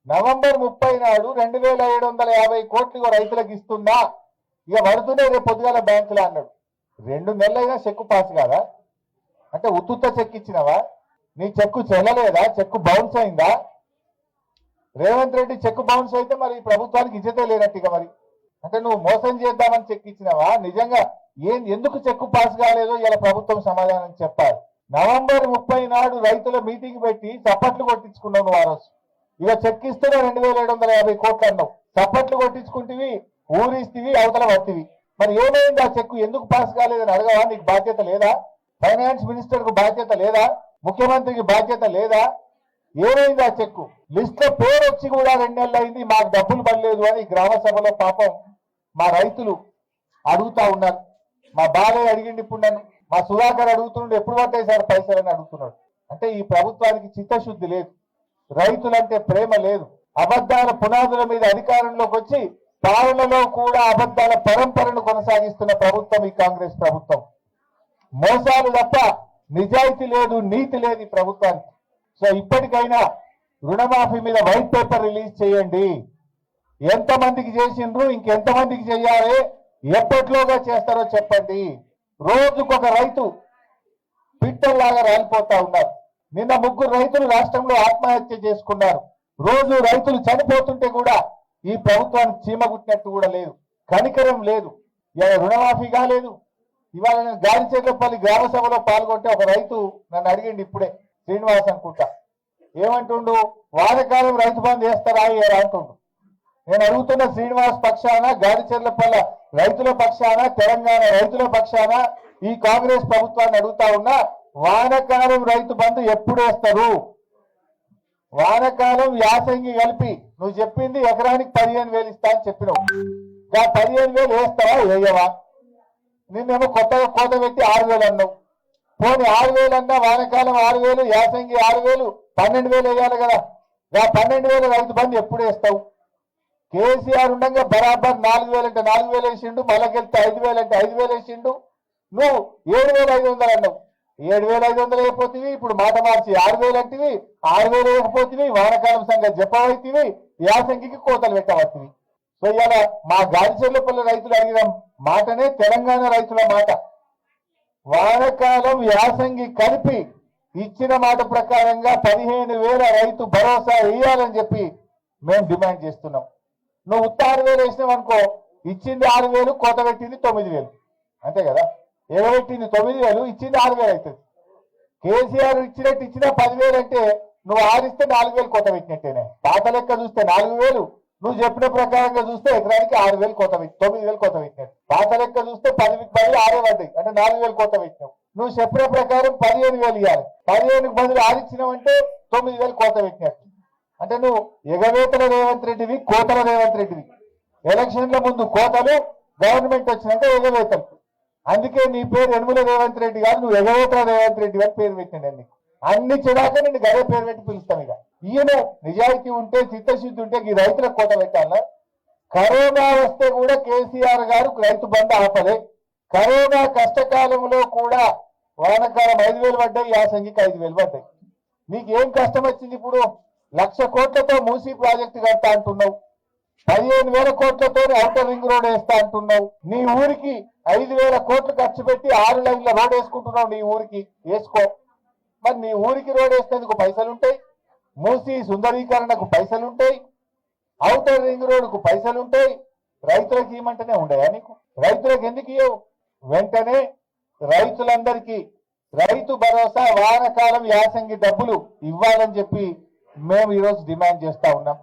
November 30 నాడు 2750 కోట్లు రైతులకు ఇస్తున్నా, ఇక పడుతుండే రేపు పొద్దుగాల బ్యాంకులో అన్నాడు. 2 నెలలైనా చెక్కు పాస్ కాదా? అంటే ఉత్తుత్త చెక్ ఇచ్చినవా? నీ చెక్కు చెల్లలేదా? చెక్కు బౌన్స్ అయిందా? రేవంత్ రెడ్డి చెక్కు బౌన్స్ అయితే మరి ప్రభుత్వానికి ఇజ్జతే లేనట్టుగా. మరి అంటే నువ్వు మోసం చేద్దామని చెక్ ఇచ్చినవా? నిజంగా ఎందుకు చెక్కు పాస్ కాలేదో ఇలా ప్రభుత్వం సమాధానం చెప్పాలి. నవంబర్ 30 నాడు రైతుల మీటింగ్ పెట్టి చప్పట్లు కొట్టించుకున్నావు నువ్వు ఆ రోజు. ఇక చెక్ ఇస్తేనే 2750 కోట్లు అన్నావు. చప్పట్లు కొట్టించుకుంటేవి, ఊరిస్తేవి, అవతల పట్టివి. మరి ఏమైంది ఆ చెక్కు? ఎందుకు పాస్ కాలేదని అడగవా? నీకు బాధ్యత లేదా? ఫైనాన్స్ మినిస్టర్ కు బాధ్యత లేదా? ముఖ్యమంత్రికి బాధ్యత లేదా? ఏమైంది ఆ చెక్కు? లిస్ట్ లో పేరు వచ్చి కూడా 2 నెలలు అయింది, మాకు డబ్బులు పడలేదు అని గ్రామ సభలో పాపం మా రైతులు అడుగుతా ఉన్నారు. మా బాలయ్య అడిగిండి, ఇప్పుడు నన్ను మా సుధాకర్ అడుగుతున్నాడు, ఎప్పుడు పడ్డాయి సార్ పైసలు అని అడుగుతున్నాడు. అంటే ఈ ప్రభుత్వానికి చిత్తశుద్ధి లేదు, రైతులంటే ప్రేమ లేదు. అబద్ధాల పునాదుల మీద అధికారంలోకి వచ్చి పాలనలో కూడా అబద్ధాల పరంపరను కొనసాగిస్తున్న ప్రభుత్వం ఈ కాంగ్రెస్ ప్రభుత్వం. మోసాలు తప్ప నిజాయితీ లేదు, నీతి లేదు ఈ ప్రభుత్వానికి. సో ఇప్పటికైనా రుణమాఫీ మీద వైట్ పేపర్ రిలీజ్ చేయండి. ఎంతమందికి చేసిండ్రు, ఇంకెంతమందికి చేయాలి, ఎప్పట్లోగా చేస్తారో చెప్పండి. రోజుకొక రైతు పిట్టల్లాగా రాలిపోతా ఉన్నారు. నిన్న 3 రైతులు రాష్ట్రంలో ఆత్మహత్య చేసుకున్నారు. రోజు రైతులు చనిపోతుంటే కూడా ఈ ప్రభుత్వానికి చీమగుట్టినట్టు కూడా లేదు, కనికరం లేదు. రుణమాఫీ కాలేదు. ఇవాళ నేను గారిచెర్లపల్లి గ్రామ సభలో పాల్గొంటే ఒక రైతు నన్ను అడిగిండి, ఇప్పుడే శ్రీనివాస్ అనుకుంటా, ఏమంటుండు, వానకాలం రైతు బంధు చేస్తారా ఏరా అంటుండు. నేను అడుగుతున్న శ్రీనివాస్ పక్షాన, గారిచెర్లపల్లి రైతుల పక్షాన, తెలంగాణ రైతుల పక్షాన ఈ కాంగ్రెస్ ప్రభుత్వాన్ని అడుగుతా ఉన్నా, వానకాలం రైతు బంధు ఎప్పుడు వేస్తారు? వానకాలం యాసంగి కలిపి నువ్వు చెప్పింది ఎకరానికి 15,000 ఇస్తా అని చెప్పినావు. 15,000 వేస్తావా వేయవా? నిన్నేమో కొత్తగా కోత పెట్టి 6,000 అన్నావు. పోనీ 6,000 అన్నా, వానకాలం 6,000, యాసంగి 6,000, 12,000 వేయాలి కదా. 12,000 రైతు బంధు ఎప్పుడు వేస్తావు? కేసీఆర్ ఉండగా బరాబర్ 4,000 అంటే 4,000 వేసిండు, మళ్ళకెళ్తే 5,000 అంటే 5,000 వేసిండు. నువ్వు 7,500 అన్నావు. 7,500 అయిపోతుంది. ఇప్పుడు మాట మార్చి 6,000 అంటివి, 6,000 వేయకపోతుంది. వానకాలం సంగతి చెప్పవైతివి, యాసంగికి కోతలు పెట్టవచ్చువి. సో ఇలా మా గారిచెర్లపల్లి రైతులు అడిగిన మాటనే తెలంగాణ రైతుల మాట. వానకాలం యాసంగి కలిపి ఇచ్చిన మాట ప్రకారంగా 15,000 రైతు భరోసా వేయాలని చెప్పి మేము డిమాండ్ చేస్తున్నాం. నువ్వు 6,000 వేసినావు అనుకో, ఇచ్చింది 6,000, కోత పెట్టింది 9,000, అంతే కదా. ఎగబెట్టింది 9,000, ఇచ్చింది 6,000 అవుతుంది. కేసీఆర్ ఇచ్చినట్టు ఇచ్చిన 10,000 అంటే నువ్వు 6 ఇస్తే 4,000 కోత పెట్టినట్టేనే. పాత లెక్క చూస్తే 4,000, నువ్వు చెప్పిన ప్రకారంగా చూస్తే ఎకరానికి 6,000 కోత పెట్టి 9,000 కోత పెట్టినట్టు. పాత లెక్క చూస్తే 10కి 10 6 పడ్డాయి అంటే 4,000 కోత పెట్టినావు. నువ్వు చెప్పిన ప్రకారం 15,000 ఇవ్వాలి. 15కి బదులు 6 ఇచ్చినావంటే 9,000 కోత పెట్టినట్టు. అంటే నువ్వు ఎగవేతల రేవంత్ రెడ్డివి, కోతల రేవంత్ రెడ్డివి. ఎలక్షన్ల ముందు కోతలు, గవర్నమెంట్ వచ్చినాక ఎగవేతలు. అందుకే నీ పేరు యనుమల రేవంత్ రెడ్డి కాదు, నువ్వు ఎగవేతల రేవంత్ రెడ్డి అని పేరు పెట్టిండి. నీకు అన్ని చెడాక నేను గదే పేరు పెట్టి పిలుస్తాం. ఇక ఈయన నిజాయితీ ఉంటే, చిత్తశుద్ధి ఉంటే ఈ రైతులకు కోత పెట్టాలా? కరోనా వస్తే కూడా కేసీఆర్ గారు రైతు బంధు ఆపలే. కరోనా కష్టకాలంలో కూడా వానకాలం 5,000 పడ్డాయి, యాసంగికి 5,000 పడ్డాయి. నీకేం కష్టం వచ్చింది? ఇప్పుడు 1,00,000 కోట్లతో మూసీ ప్రాజెక్టు కడతా అంటున్నావు, 15,000 కోట్లతో ఔటర్ రింగ్ రోడ్ వేస్తా అంటున్నావు. నీ ఊరికి 5,000 కోట్లు ఖర్చు పెట్టి 6 లైన్ల రోడ్ వేసుకుంటున్నావు. నీ ఊరికి వేసుకో. మరి నీ ఊరికి రోడ్ వేసేందుకు పైసలుంటాయి, మూసీ సుందరీకరణకు పైసలుంటాయి, ఔటర్ రింగ్ రోడ్కు పైసలుంటాయి. రైతులకు ఇవ్వమంటేనే ఉండయా నీకు? రైతులకు ఎందుకు ఇవ్వవు? వెంటనే రైతులందరికీ రైతు భరోసా, వానకాలం యాసంగి డబ్బులు ఇవ్వాలని చెప్పి మేము ఈరోజు డిమాండ్ చేస్తా ఉన్నాం.